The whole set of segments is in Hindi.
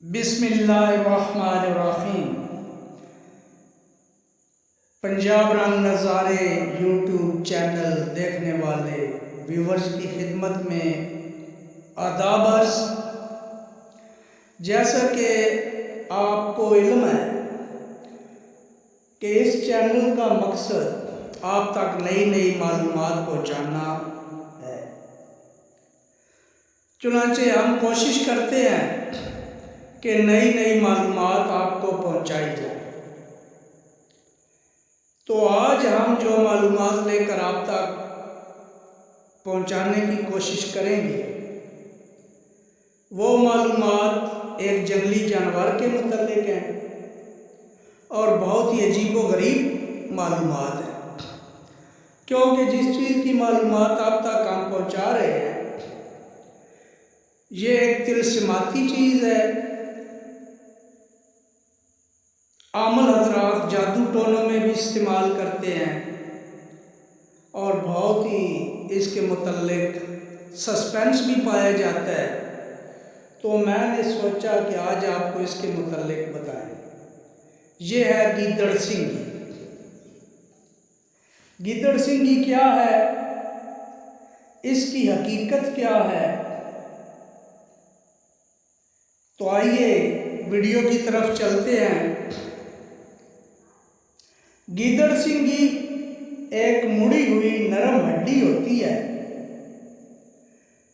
बिस्मिल्लाहिर्रहमानिर्रहीम। पंजाब रंग नज़ारे यूट्यूब चैनल देखने वाले व्यूवर्स की खिदमत में आदाब अर्ज़। जैसा कि आपको इल्म है कि इस चैनल का मकसद आप तक नई नई मालूमात पहुँचाना है। चुनांचे हम कोशिश करते हैं कि नई नई मालूमात आपको पहुंचाई जाए। तो आज हम जो मालूमात लेकर आप तक पहुंचाने की कोशिश करेंगे वो मालूमात एक जंगली जानवर के मुतल्लिक हैं और बहुत ही अजीब व गरीब मालूमात हैं, क्योंकि जिस चीज़ की मालूमात आप तक हम पहुंचा रहे हैं ये एक तिलस्माती चीज़ है। आमल हजरात जादू टोनों में भी इस्तेमाल करते हैं और बहुत ही इसके मुतल्लिक सस्पेंस भी पाया जाता है। तो मैंने सोचा कि आज आपको इसके मुतल्लिक बताएं। ये है गीदड़ सिंगी। गीदड़ सिंगी क्या है, इसकी हकीकत क्या है, तो आइए वीडियो की तरफ चलते हैं। गीदड़ सिंगी एक मुड़ी हुई नरम हड्डी होती है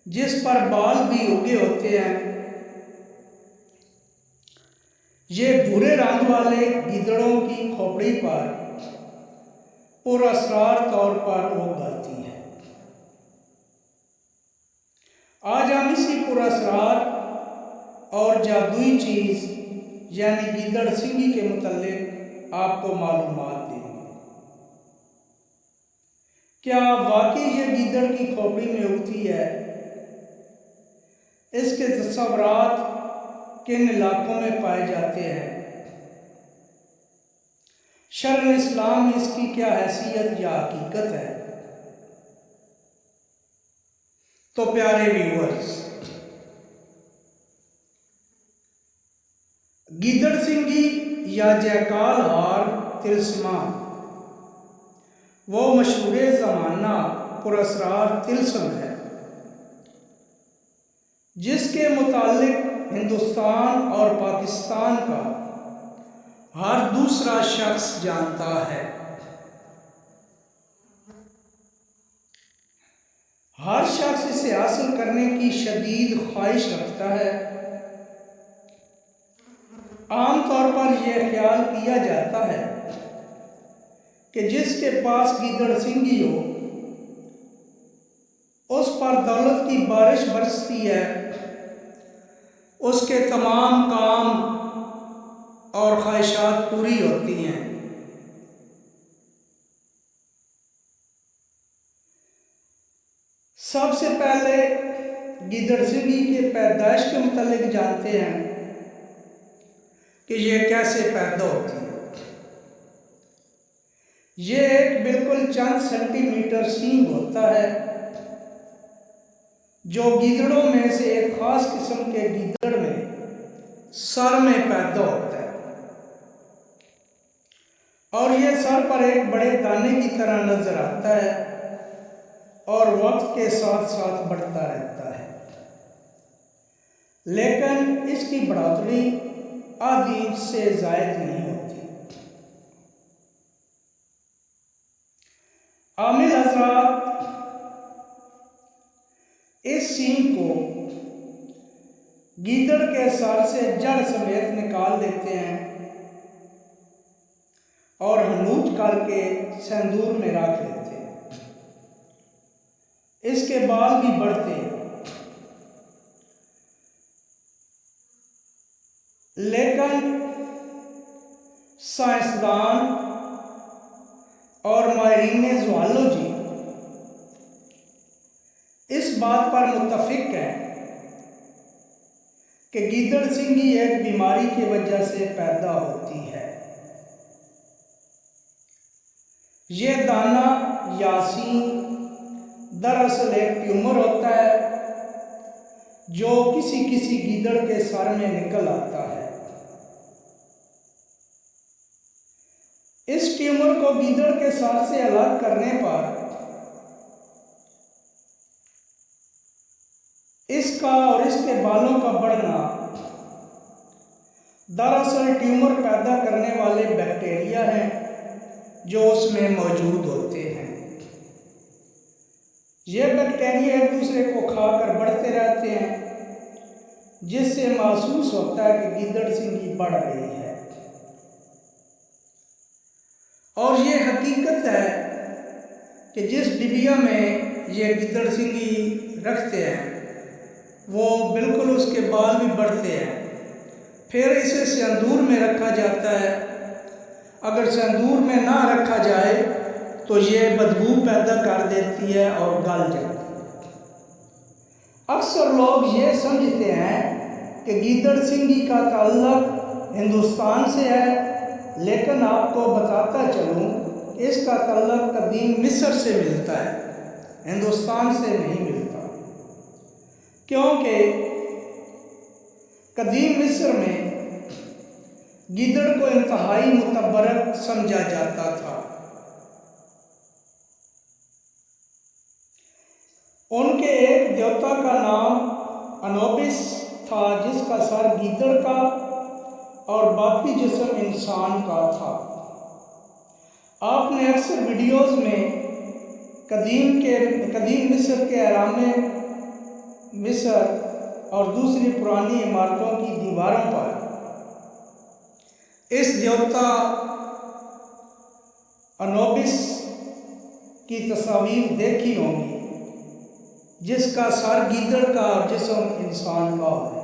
जिस पर बाल भी उगे होते हैं। ये भूरे रंग वाले गीदड़ों की खोपड़ी पर पुरअसरार तौर पर उग आती है। आज हम इसी पुरअसरार और जादुई चीज़ यानी गीदड़ सिंगी के मुतल्लिक आपको मालूमात देंगे। क्या वाकई ये गीदड़ की खोपड़ी में उगती है? इसके तस्वुरात किन इलाकों में पाए जाते हैं? शरअ इस्लाम में इसकी क्या हैसियत या हकीकत है? तो प्यारे व्यूअर्स, गीदड़ सिंगी या जयकाल हार तिलस्मा वो मशहूर ज़माना पुरअसरार तिलस्म है जिसके मुतालिक हिंदुस्तान और पाकिस्तान का हर दूसरा शख्स जानता है। हर शख्स इसे हासिल करने की शदीद ख्वाहिश रखता है। आमतौर पर यह ख्याल किया जाता है कि जिसके पास गीदड़ सिंगी हो उस पर दौलत की बारिश बरसती है, उसके तमाम काम और ख्वाहिशात पूरी होती हैं। सबसे पहले गीदड़ सिंगी के पैदाइश के मुतालिक जानते हैं कि ये कैसे पैदा होती है। ये एक बिल्कुल चंद सेंटीमीटर सींग होता है जो गीदड़ों में से एक खास किस्म के गीदड़ में सर में पैदा होता है और ये सर पर एक बड़े दाने की तरह नजर आता है और वक्त के साथ साथ बढ़ता रहता है, लेकिन इसकी बढ़ोतरी आधी इंच से जायद नहीं होती। आमिल हजरात इस सींग को गीदड़ के सर से जड़ समेत निकाल देते हैं और हनूत करके सिंदूर में रख लेते हैं। इसके बाल भी बढ़ते हैं, लेकिन साइंसदान और माहिरीन ज़ूलॉजी इस बात पर मुत्तफिक है कि गीदड़ सिंगी एक बीमारी की वजह से पैदा होती है। ये दाना यासीन दरअसल एक ट्यूमर होता है जो किसी किसी गीदड़ के सर में निकल आता है। इस ट्यूमर को गीदड़ के सर से अलग करने पर इसका और इसके बालों का बढ़ना दरअसल ट्यूमर पैदा करने वाले बैक्टीरिया हैं जो उसमें मौजूद होते हैं। ये बैक्टीरिया एक दूसरे को खाकर बढ़ते रहते हैं, जिससे महसूस होता है कि गीदड़ सिंगी बढ़ रही है। और ये हकीकत है कि जिस डिबिया में ये गीदड़ सिंगी रखते हैं वो बिल्कुल उसके बाल भी बढ़ते हैं। फिर इसे सिंदूर में रखा जाता है। अगर सिंदूर में ना रखा जाए तो ये बदबू पैदा कर देती है और गल जाती है। अक्सर लोग ये समझते हैं कि गीदड़ सिंगी का ताल्लुक हिंदुस्तान से है, लेकिन आपको बताता चलूँ इसका ताल्लुक कदीम मिस्र से मिलता है, हिंदुस्तान से नहीं मिलता। क्योंकि कदीम मिस्र में गीदड़ को इंतहाई मुतबरक समझा जाता था। उनके एक देवता का नाम अनोबिस था, जिसका सर गीदड़ का और बाकी जिस्म इंसान का था। आपने अक्सर वीडियोस में कदीम मिस्र के अहरामे मिस्र और दूसरी पुरानी इमारतों की दीवारों पर इस देवता अनोबिस की तस्वीर देखी होंगी, जिसका सर गीदड़ का और जिस्म इंसान का है।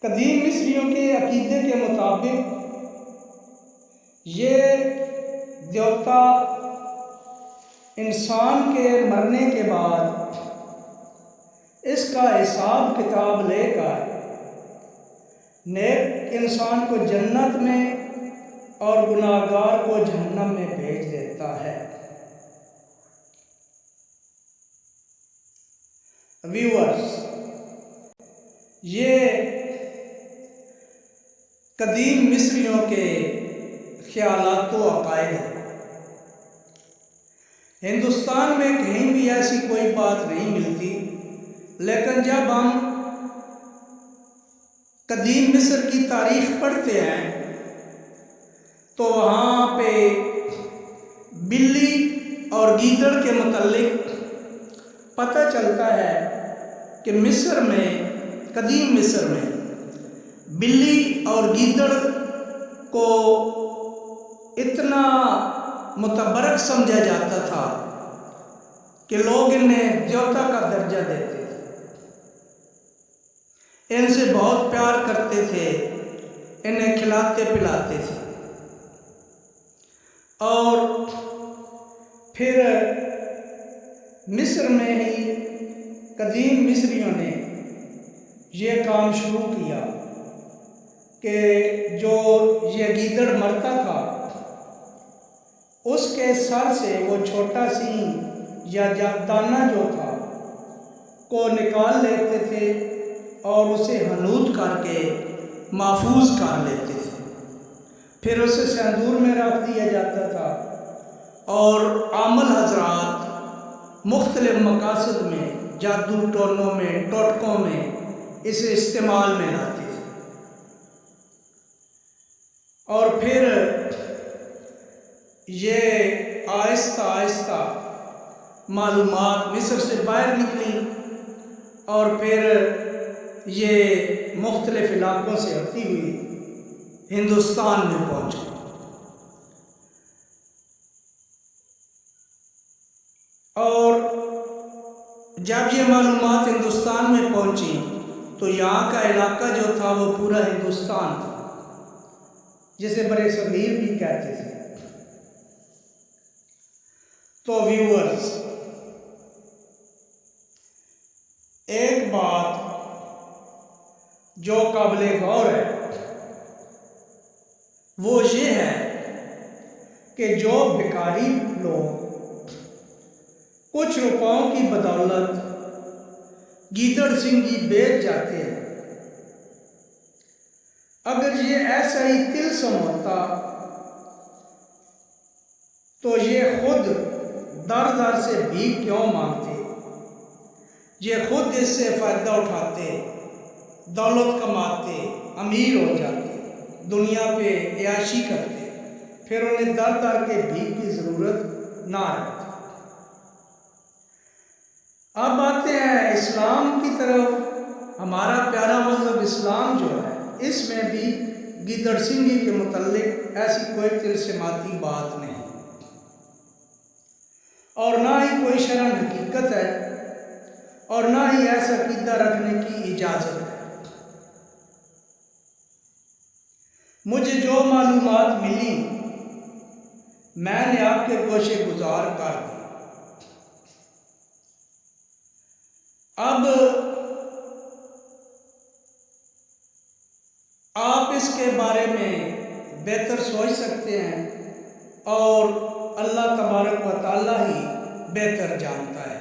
कदीम मिस्रियों के अकीदे के मुताबिक ये देवता इंसान के मरने के बाद इसका हिसाब किताब लेकर नेक इंसान को जन्नत में और गुनाहगार को जहन्नम में भेज देता है। व्यूअर्स, ये कदीम मिस्रियों के ख्यालात व अकायद हैं। हिंदुस्तान में कहीं भी ऐसी कोई बात नहीं मिलती, लेकिन जब हम कदीम मिस्र की तारीख पढ़ते हैं तो वहाँ पे बिल्ली और गीदड़ के मुतालिक पता चलता है कि मिस्र में, कदीम मिस्र में बिल्ली और गीदड़ को इतना मुतबरक समझा जाता था कि लोग इन्हें देवता का दर्जा देते थे, इनसे बहुत प्यार करते थे, इन्हें खिलाते पिलाते थे। और फिर मिस्र में ही कदीम मिस्रियों ने ये काम शुरू किया कि जो ये गीदड़ मरता था उसके सर से वो छोटा सींग या दाना जो था को निकाल लेते थे और उसे हनूत करके महफूज कर लेते थे। फिर उसे सिंदूर में रख दिया जाता था और आमल हजरात मुख्तलिफ मकासद में, जादू टोनों में, टोटकों में इसे इस्तेमाल में लाते थे। और फिर ये आहिस्ता आहिस्ता मालूमात मिस्र से बाहर निकली और फिर ये मुख्तलिफ इलाकों से होती हुई हिंदुस्तान में पहुंच गई। और जब ये मालूमात हिंदुस्तान में पहुंची तो यहाँ का इलाका जो था वो पूरा हिंदुस्तान था, जिसे बड़े सगीर भी कहते थे। तो व्यूअर्स, एक बात जो काबिले गौर है वो ये है कि जो भिखारी लोग कुछ रुपयों की बदौलत गीदड़ सिंह जी बेच जाते हैं। अगर ये ऐसा ही तिलस्म होता तो ये खुद दर दर से भीख क्यों मांगते? ये खुद इससे फ़ायदा उठाते, दौलत कमाते, अमीर हो जाते, दुनिया पे ऐशी करते, फिर उन्हें दर दर के भीख की ज़रूरत ना रहती। अब आते हैं इस्लाम की तरफ। हमारा प्यारा मज़हब इस्लाम जो है, इसमें भी गीदड़ सिंगी के मुतल्लिक ऐसी कोई तिलस्माती बात नहीं और ना ही कोई शरअन हकीकत है और ना ही ऐसा अक़ीदा रखने की इजाज़त है। मुझे जो मालूमात मिली मैंने आपके गोशे गुजार कर दी। अब आप इसके बारे में बेहतर सोच सकते हैं और अल्लाह तबारक व तआला ही बेहतर जानता है।